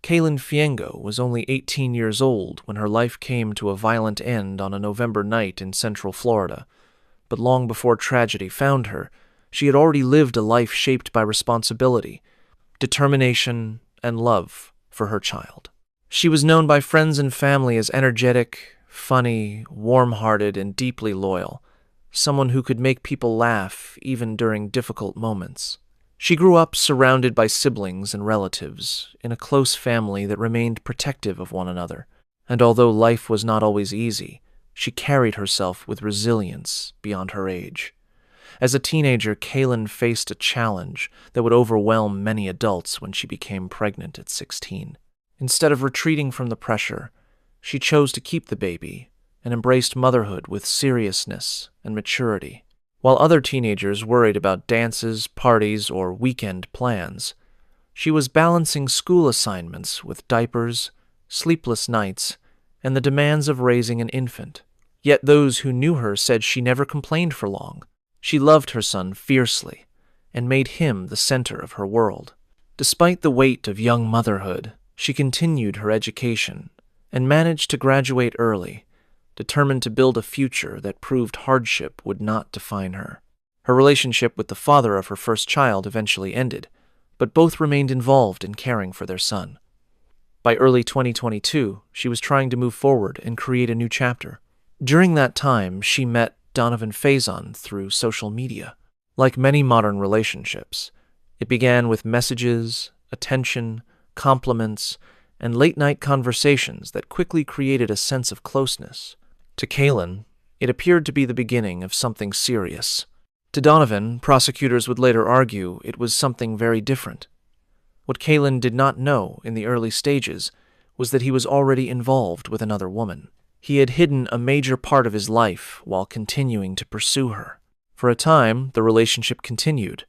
Kaylin Fiengo was only 18 years old when her life came to a violent end on a November night in Central Florida. But long before tragedy found her, she had already lived a life shaped by responsibility, determination, and love for her child. She was known by friends and family as energetic, funny, warm-hearted, and deeply loyal, someone who could make people laugh even during difficult moments. She grew up surrounded by siblings and relatives, in a close family that remained protective of one another. And although life was not always easy, she carried herself with resilience beyond her age. As a teenager, Kaylin faced a challenge that would overwhelm many adults when she became pregnant at 16. Instead of retreating from the pressure, she chose to keep the baby and embraced motherhood with seriousness and maturity. While other teenagers worried about dances, parties, or weekend plans, she was balancing school assignments with diapers, sleepless nights, and the demands of raising an infant. Yet those who knew her said she never complained for long. She loved her son fiercely and made him the center of her world. Despite the weight of young motherhood, she continued her education and managed to graduate early, determined to build a future that proved hardship would not define her. Her relationship with the father of her first child eventually ended, but both remained involved in caring for their son. By early 2022, she was trying to move forward and create a new chapter. During that time, she met Donovan Faison through social media. Like many modern relationships, it began with messages, attention, compliments, and late-night conversations that quickly created a sense of closeness. To Kaylin, it appeared to be the beginning of something serious. To Donovan, prosecutors would later argue it was something very different. What Kaylin did not know in the early stages was that he was already involved with another woman. He had hidden a major part of his life while continuing to pursue her. For a time, the relationship continued,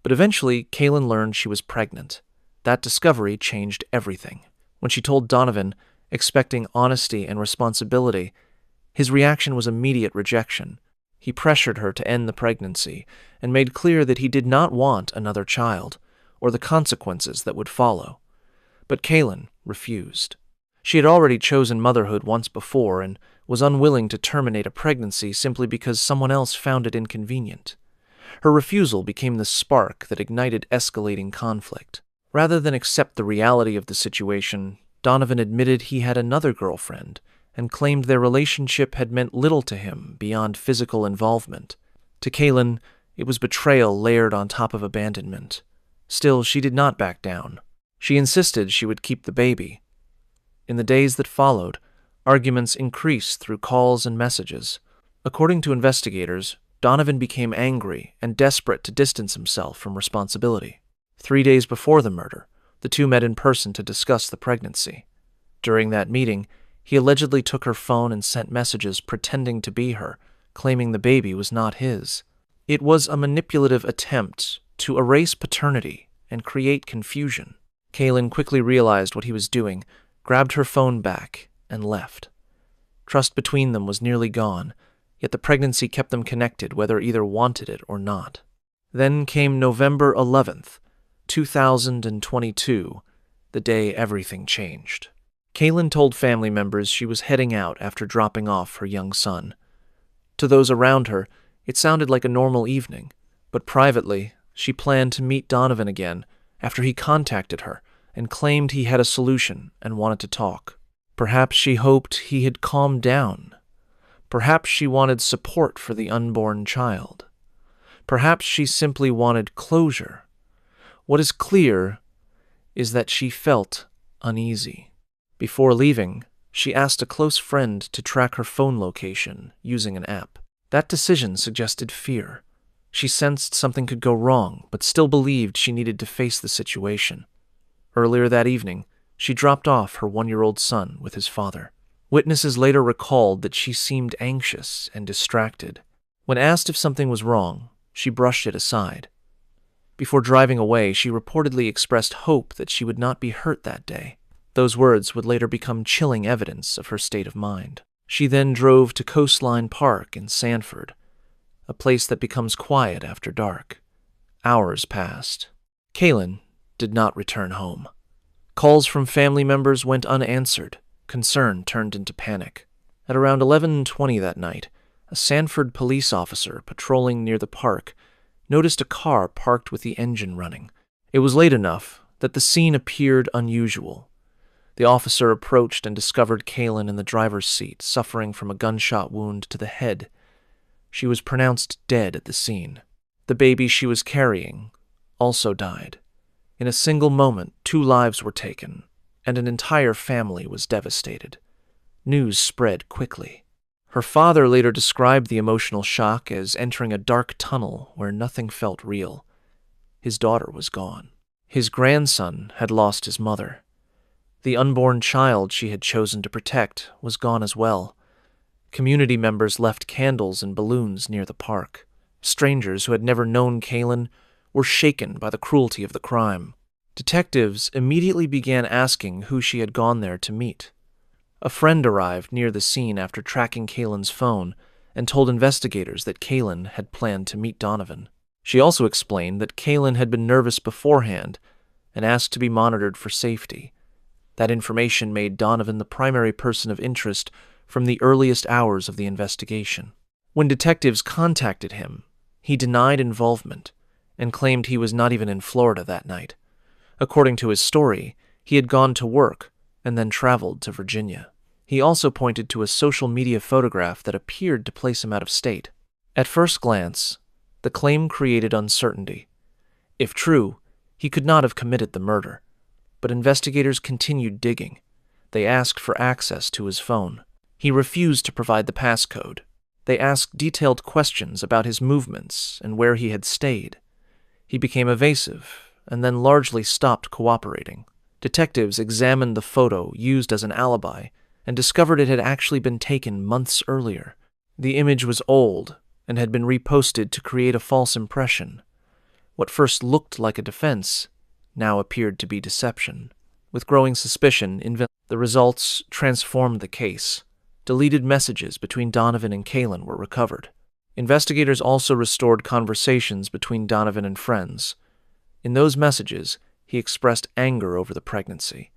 but eventually Kaylin learned she was pregnant. That discovery changed everything. When she told Donovan, expecting honesty and responsibility, his reaction was immediate rejection. He pressured her to end the pregnancy and made clear that he did not want another child or the consequences that would follow. But Kaylin refused. She had already chosen motherhood once before and was unwilling to terminate a pregnancy simply because someone else found it inconvenient. Her refusal became the spark that ignited escalating conflict. Rather than accept the reality of the situation, Donovan admitted he had another girlfriend and claimed their relationship had meant little to him beyond physical involvement. To Kaylin, it was betrayal layered on top of abandonment. Still, she did not back down. She insisted she would keep the baby. In the days that followed, arguments increased through calls and messages. According to investigators, Donovan became angry and desperate to distance himself from responsibility. 3 days before the murder, the two met in person to discuss the pregnancy. During that meeting, he allegedly took her phone and sent messages pretending to be her, claiming the baby was not his. It was a manipulative attempt to erase paternity and create confusion. Kaylin quickly realized what he was doing, grabbed her phone back, and left. Trust between them was nearly gone, yet the pregnancy kept them connected whether either wanted it or not. Then came November 11th, 2022, the day everything changed. Kaylin told family members she was heading out after dropping off her young son. To those around her, it sounded like a normal evening, but privately, she planned to meet Donovan again after he contacted her and claimed he had a solution and wanted to talk. Perhaps she hoped he had calmed down. Perhaps she wanted support for the unborn child. Perhaps she simply wanted closure. What is clear is that she felt uneasy. Before leaving, she asked a close friend to track her phone location using an app. That decision suggested fear. She sensed something could go wrong, but still believed she needed to face the situation. Earlier that evening, she dropped off her 1-year-old son with his father. Witnesses later recalled that she seemed anxious and distracted. When asked if something was wrong, she brushed it aside. Before driving away, she reportedly expressed hope that she would not be hurt that day. Those words would later become chilling evidence of her state of mind. She then drove to Coastline Park in Sanford, a place that becomes quiet after dark. Hours passed. Kaylin did not return home. Calls from family members went unanswered. Concern turned into panic. At around 11:20 that night, a Sanford police officer patrolling near the park noticed a car parked with the engine running. It was late enough that the scene appeared unusual. The officer approached and discovered Kaylin in the driver's seat, suffering from a gunshot wound to the head. She was pronounced dead at the scene. The baby she was carrying also died. In a single moment, 2 lives were taken, and an entire family was devastated. News spread quickly. Her father later described the emotional shock as entering a dark tunnel where nothing felt real. His daughter was gone. His grandson had lost his mother. The unborn child she had chosen to protect was gone as well. Community members left candles and balloons near the park. Strangers who had never known Kaylin were shaken by the cruelty of the crime. Detectives immediately began asking who she had gone there to meet. A friend arrived near the scene after tracking Kaylin's phone and told investigators that Kaylin had planned to meet Donovan. She also explained that Kaylin had been nervous beforehand and asked to be monitored for safety. That information made Donovan the primary person of interest from the earliest hours of the investigation. When detectives contacted him, he denied involvement and claimed he was not even in Florida that night. According to his story, he had gone to work and then traveled to Virginia. He also pointed to a social media photograph that appeared to place him out of state. At first glance, the claim created uncertainty. If true, he could not have committed the murder. But investigators continued digging. They asked for access to his phone. He refused to provide the passcode. They asked detailed questions about his movements and where he had stayed. He became evasive and then largely stopped cooperating. Detectives examined the photo used as an alibi and discovered it had actually been taken months earlier. The image was old and had been reposted to create a false impression. What first looked like a defense now appeared to be deception. With growing suspicion, the results transformed the case. Deleted messages between Donovan and Kaylin were recovered. Investigators also restored conversations between Donovan and friends. In those messages, he expressed anger over the pregnancy.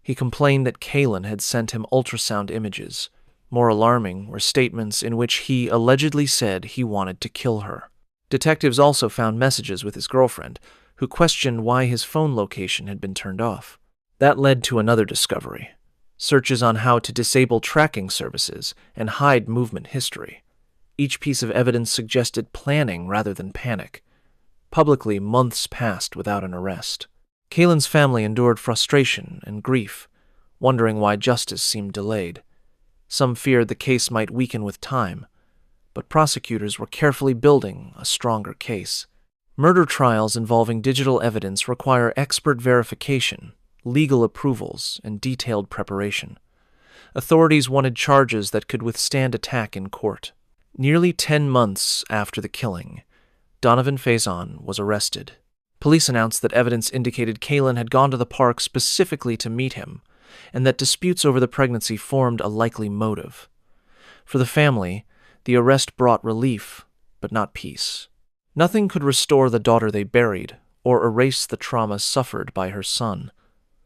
He complained that Kaylin had sent him ultrasound images. More alarming were statements in which he allegedly said he wanted to kill her. Detectives also found messages with his girlfriend, who questioned why his phone location had been turned off. That led to another discovery: searches on how to disable tracking services and hide movement history. Each piece of evidence suggested planning rather than panic. Publicly, months passed without an arrest. Kaylin's family endured frustration and grief, wondering why justice seemed delayed. Some feared the case might weaken with time, but prosecutors were carefully building a stronger case. Murder trials involving digital evidence require expert verification, legal approvals, and detailed preparation. Authorities wanted charges that could withstand attack in court. Nearly 10 months after the killing, Donovan Faison was arrested. Police announced that evidence indicated Kaylin had gone to the park specifically to meet him, and that disputes over the pregnancy formed a likely motive. For the family, the arrest brought relief, but not peace. Nothing could restore the daughter they buried or erase the trauma suffered by her son.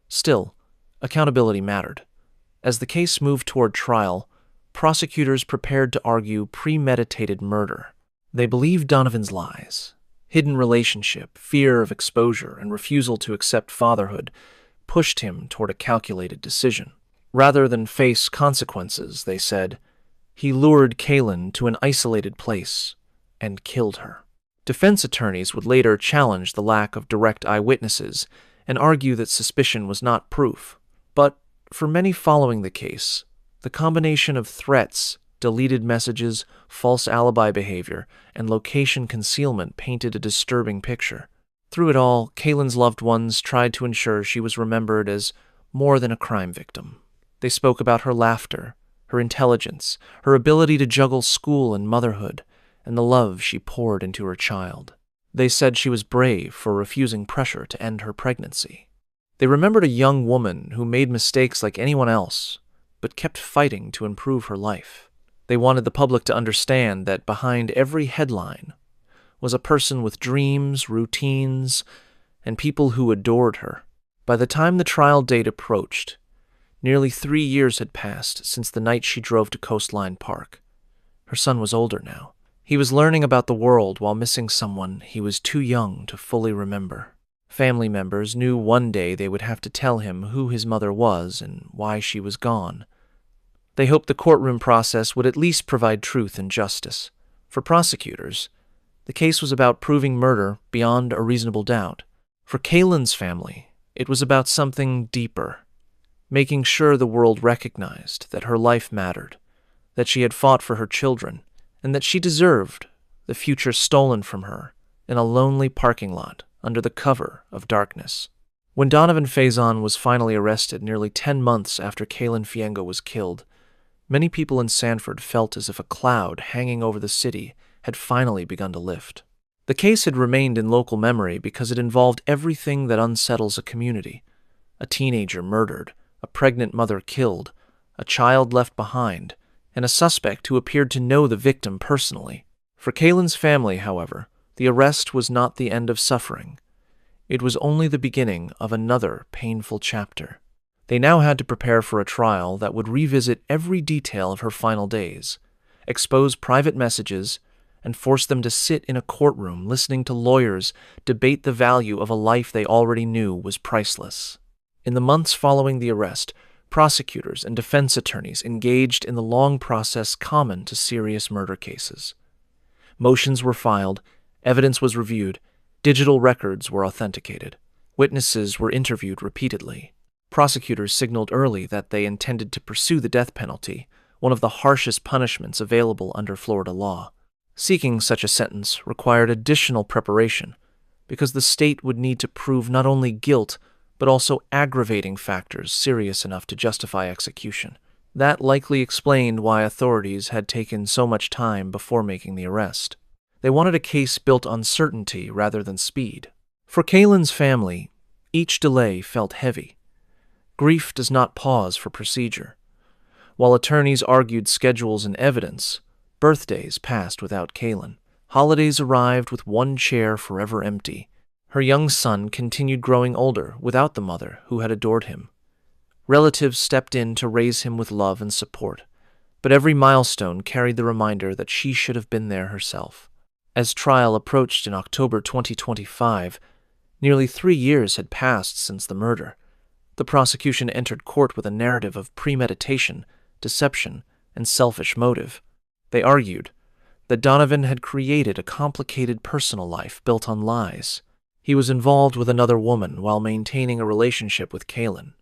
Still, accountability mattered. As the case moved toward trial, prosecutors prepared to argue premeditated murder. They believed Donovan's lies. Hidden relationship, fear of exposure, and refusal to accept fatherhood pushed him toward a calculated decision. Rather than face consequences, they said, he lured Kaylin to an isolated place and killed her. Defense attorneys would later challenge the lack of direct eyewitnesses and argue that suspicion was not proof. But for many following the case, the combination of threats, deleted messages, false alibi behavior, and location concealment painted a disturbing picture. Through it all, Kaylin's loved ones tried to ensure she was remembered as more than a crime victim. They spoke about her laughter, her intelligence, her ability to juggle school and motherhood, and the love she poured into her child. They said she was brave for refusing pressure to end her pregnancy. They remembered a young woman who made mistakes like anyone else, but kept fighting to improve her life. They wanted the public to understand that behind every headline was a person with dreams, routines, and people who adored her. By the time the trial date approached, nearly 3 years had passed since the night she drove to Coastline Park. Her son was older now. He was learning about the world while missing someone he was too young to fully remember. Family members knew one day they would have to tell him who his mother was and why she was gone. They hoped the courtroom process would at least provide truth and justice. For prosecutors, the case was about proving murder beyond a reasonable doubt. For Kaylin's family, it was about something deeper, making sure the world recognized that her life mattered, that she had fought for her children, and that she deserved the future stolen from her in a lonely parking lot under the cover of darkness. When Donovan Faison was finally arrested nearly 10 months after Kaylin Fiengo was killed, many people in Sanford felt as if a cloud hanging over the city had finally begun to lift. The case had remained in local memory because it involved everything that unsettles a community: a teenager murdered, a pregnant mother killed, a child left behind, and a suspect who appeared to know the victim personally. For Kaylin's family, however, the arrest was not the end of suffering. It was only the beginning of another painful chapter. They now had to prepare for a trial that would revisit every detail of her final days, expose private messages, and force them to sit in a courtroom listening to lawyers debate the value of a life they already knew was priceless. In the months following the arrest, prosecutors and defense attorneys engaged in the long process common to serious murder cases. Motions were filed, evidence was reviewed, digital records were authenticated, witnesses were interviewed repeatedly. Prosecutors signaled early that they intended to pursue the death penalty, one of the harshest punishments available under Florida law. Seeking such a sentence required additional preparation, because the state would need to prove not only guilt, but also aggravating factors serious enough to justify execution. That likely explained why authorities had taken so much time before making the arrest. They wanted a case built on certainty rather than speed. For Kaylin's family, each delay felt heavy. Grief does not pause for procedure. While attorneys argued schedules and evidence, birthdays passed without Kaylin. Holidays arrived with one chair forever empty. Her young son continued growing older without the mother who had adored him. Relatives stepped in to raise him with love and support, but every milestone carried the reminder that she should have been there herself. As trial approached in October 2025, nearly 3 years had passed since the murder. The prosecution entered court with a narrative of premeditation, deception, and selfish motive. They argued that Donovan had created a complicated personal life built on lies. He was involved with another woman while maintaining a relationship with Kaylin.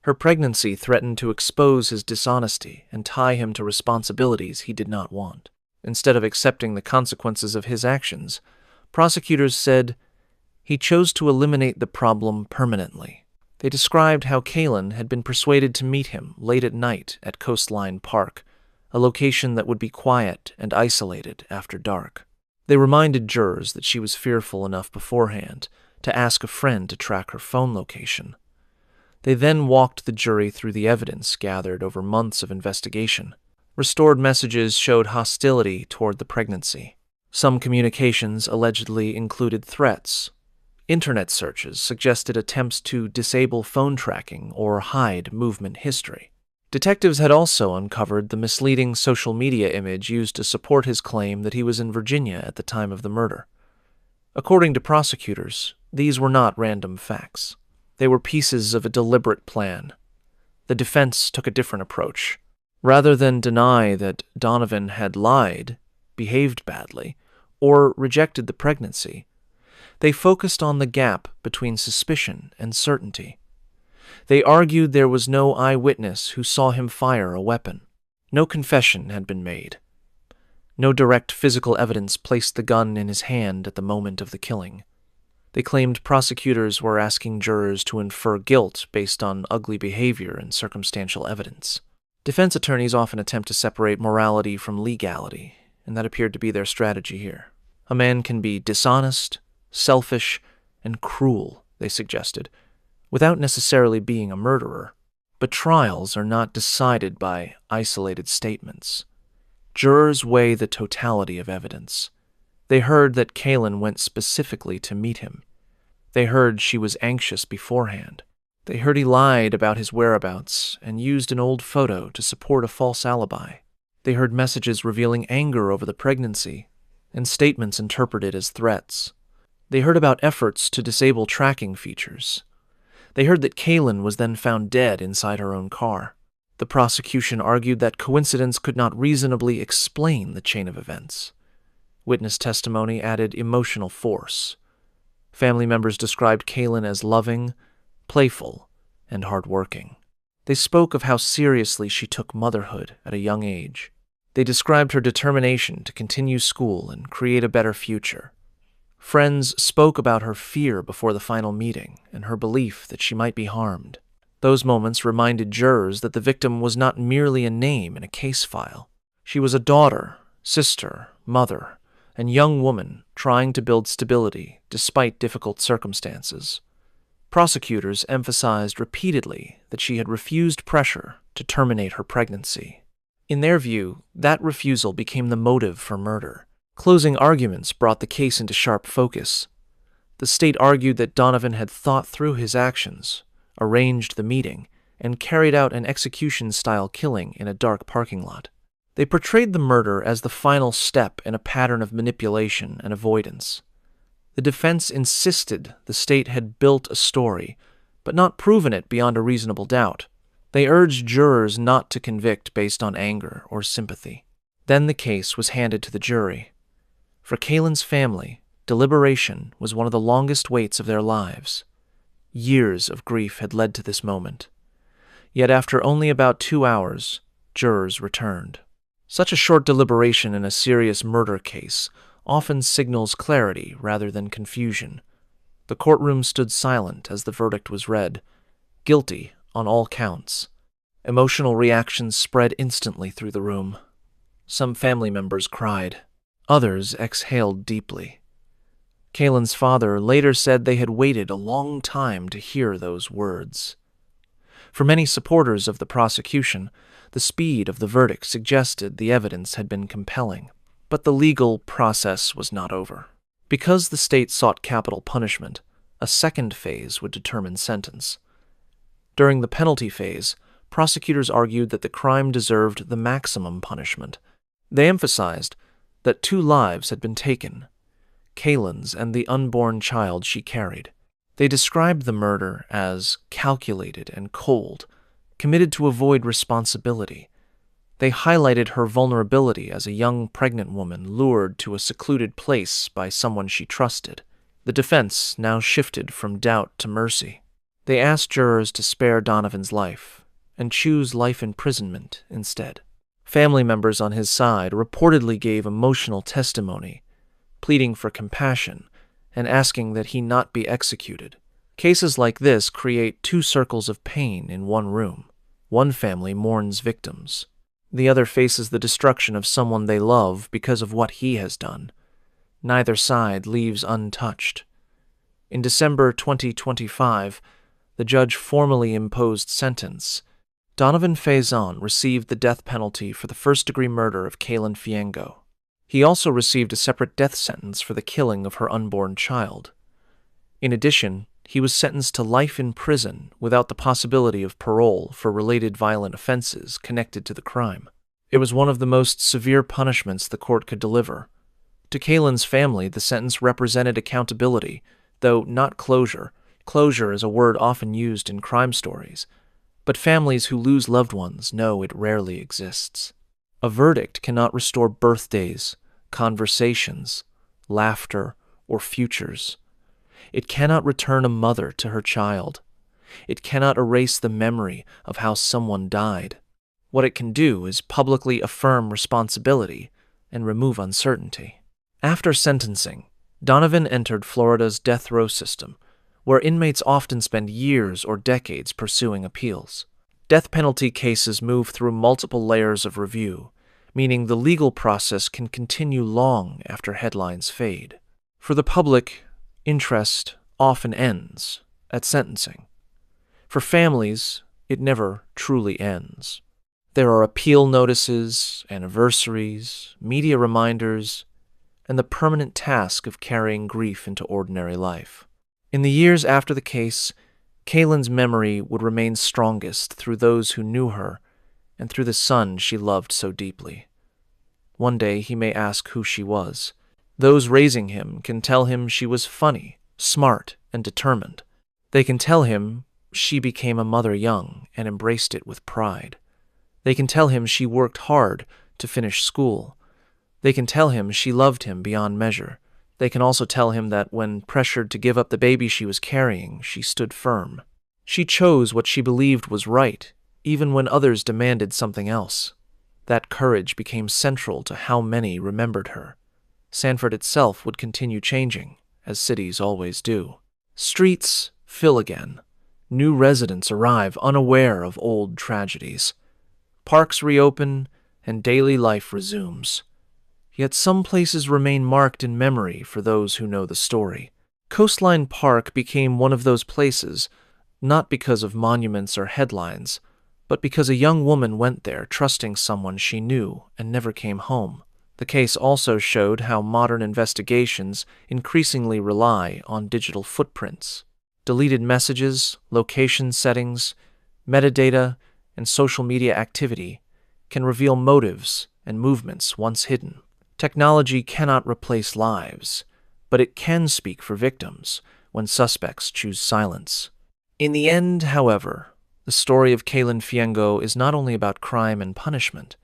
Her pregnancy threatened to expose his dishonesty and tie him to responsibilities he did not want. Instead of accepting the consequences of his actions, prosecutors said he chose to eliminate the problem permanently. They described how Kaylin had been persuaded to meet him late at night at Coastline Park, a location that would be quiet and isolated after dark. They reminded jurors that she was fearful enough beforehand to ask a friend to track her phone location. They then walked the jury through the evidence gathered over months of investigation. Restored messages showed hostility toward the pregnancy. Some communications allegedly included threats. Internet searches suggested attempts to disable phone tracking or hide movement history. Detectives had also uncovered the misleading social media image used to support his claim that he was in Virginia at the time of the murder. According to prosecutors, these were not random facts. They were pieces of a deliberate plan. The defense took a different approach. Rather than deny that Donovan had lied, behaved badly, or rejected the pregnancy, they focused on the gap between suspicion and certainty. They argued there was no eyewitness who saw him fire a weapon. No confession had been made. No direct physical evidence placed the gun in his hand at the moment of the killing. They claimed prosecutors were asking jurors to infer guilt based on ugly behavior and circumstantial evidence. Defense attorneys often attempt to separate morality from legality, and that appeared to be their strategy here. A man can be dishonest, selfish, and cruel, they suggested, without necessarily being a murderer. But trials are not decided by isolated statements. Jurors weigh the totality of evidence. They heard that Kaylin went specifically to meet him. They heard she was anxious beforehand. They heard he lied about his whereabouts and used an old photo to support a false alibi. They heard messages revealing anger over the pregnancy and statements interpreted as threats. They heard about efforts to disable tracking features. They heard that Kaylin was then found dead inside her own car. The prosecution argued that coincidence could not reasonably explain the chain of events. Witness testimony added emotional force. Family members described Kaylin as loving, playful, and hardworking. They spoke of how seriously she took motherhood at a young age. They described her determination to continue school and create a better future. Friends spoke about her fear before the final meeting and her belief that she might be harmed. Those moments reminded jurors that the victim was not merely a name in a case file. She was a daughter, sister, mother, and young woman trying to build stability despite difficult circumstances. Prosecutors emphasized repeatedly that she had refused pressure to terminate her pregnancy. In their view, that refusal became the motive for murder. Closing arguments brought the case into sharp focus. The state argued that Donovan had thought through his actions, arranged the meeting, and carried out an execution-style killing in a dark parking lot. They portrayed the murder as the final step in a pattern of manipulation and avoidance. The defense insisted the state had built a story, but not proven it beyond a reasonable doubt. They urged jurors not to convict based on anger or sympathy. Then the case was handed to the jury. For Kaylin's family, deliberation was one of the longest waits of their lives. Years of grief had led to this moment. Yet after only about 2 hours, jurors returned. Such a short deliberation in a serious murder case often signals clarity rather than confusion. The courtroom stood silent as the verdict was read, guilty on all counts. Emotional reactions spread instantly through the room. Some family members cried. Others exhaled deeply. Kaylin's father later said they had waited a long time to hear those words. For many supporters of the prosecution, the speed of the verdict suggested the evidence had been compelling. But the legal process was not over. Because the state sought capital punishment, a second phase would determine sentence. During the penalty phase, prosecutors argued that the crime deserved the maximum punishment. They emphasized that 2 lives had been taken, Kaylin's and the unborn child she carried. They described the murder as calculated and cold, committed to avoid responsibility. They highlighted her vulnerability as a young pregnant woman lured to a secluded place by someone she trusted. The defense now shifted from doubt to mercy. They asked jurors to spare Donovan's life and choose life imprisonment instead. Family members on his side reportedly gave emotional testimony, pleading for compassion and asking that he not be executed. Cases like this create 2 circles of pain in one room. One family mourns victims. The other faces the destruction of someone they love because of what he has done. Neither side leaves untouched. In December 2025, the judge formally imposed sentence. Donovan Faison received the death penalty for the first-degree murder of Kaylin Fiengo. He also received a separate death sentence for the killing of her unborn child. In addition, he was sentenced to life in prison without the possibility of parole for related violent offenses connected to the crime. It was one of the most severe punishments the court could deliver. To Kaylin's family, the sentence represented accountability, though not closure. Closure is a word often used in crime stories, but families who lose loved ones know it rarely exists. A verdict cannot restore birthdays, conversations, laughter, or futures. It cannot return a mother to her child. It cannot erase the memory of how someone died. What it can do is publicly affirm responsibility and remove uncertainty. After sentencing, Donovan entered Florida's death row system, where inmates often spend years or decades pursuing appeals. Death penalty cases move through multiple layers of review, meaning the legal process can continue long after headlines fade. For the public, interest often ends at sentencing. For families, it never truly ends. There are appeal notices, anniversaries, media reminders, and the permanent task of carrying grief into ordinary life. In the years after the case, Kaylin's memory would remain strongest through those who knew her and through the son she loved so deeply. One day he may ask who she was. Those raising him can tell him she was funny, smart, and determined. They can tell him she became a mother young and embraced it with pride. They can tell him she worked hard to finish school. They can tell him she loved him beyond measure. They can also tell him that when pressured to give up the baby she was carrying, she stood firm. She chose what she believed was right, even when others demanded something else. That courage became central to how many remembered her. Sanford itself would continue changing, as cities always do. Streets fill again. New residents arrive unaware of old tragedies. Parks reopen, and daily life resumes. Yet some places remain marked in memory for those who know the story. Coastline Park became one of those places, not because of monuments or headlines, but because a young woman went there trusting someone she knew and never came home. The case also showed how modern investigations increasingly rely on digital footprints. Deleted messages, location settings, metadata, and social media activity can reveal motives and movements once hidden. Technology cannot replace lives, but it can speak for victims when suspects choose silence. In the end, however, the story of Kaylin Fiengo is not only about crime and punishment.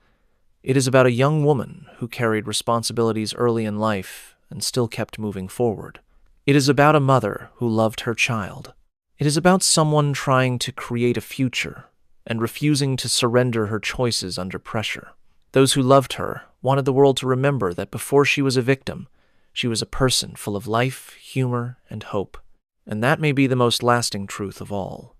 It is about a young woman who carried responsibilities early in life and still kept moving forward. It is about a mother who loved her child. It is about someone trying to create a future and refusing to surrender her choices under pressure. Those who loved her wanted the world to remember that before she was a victim, she was a person full of life, humor, and hope. And that may be the most lasting truth of all.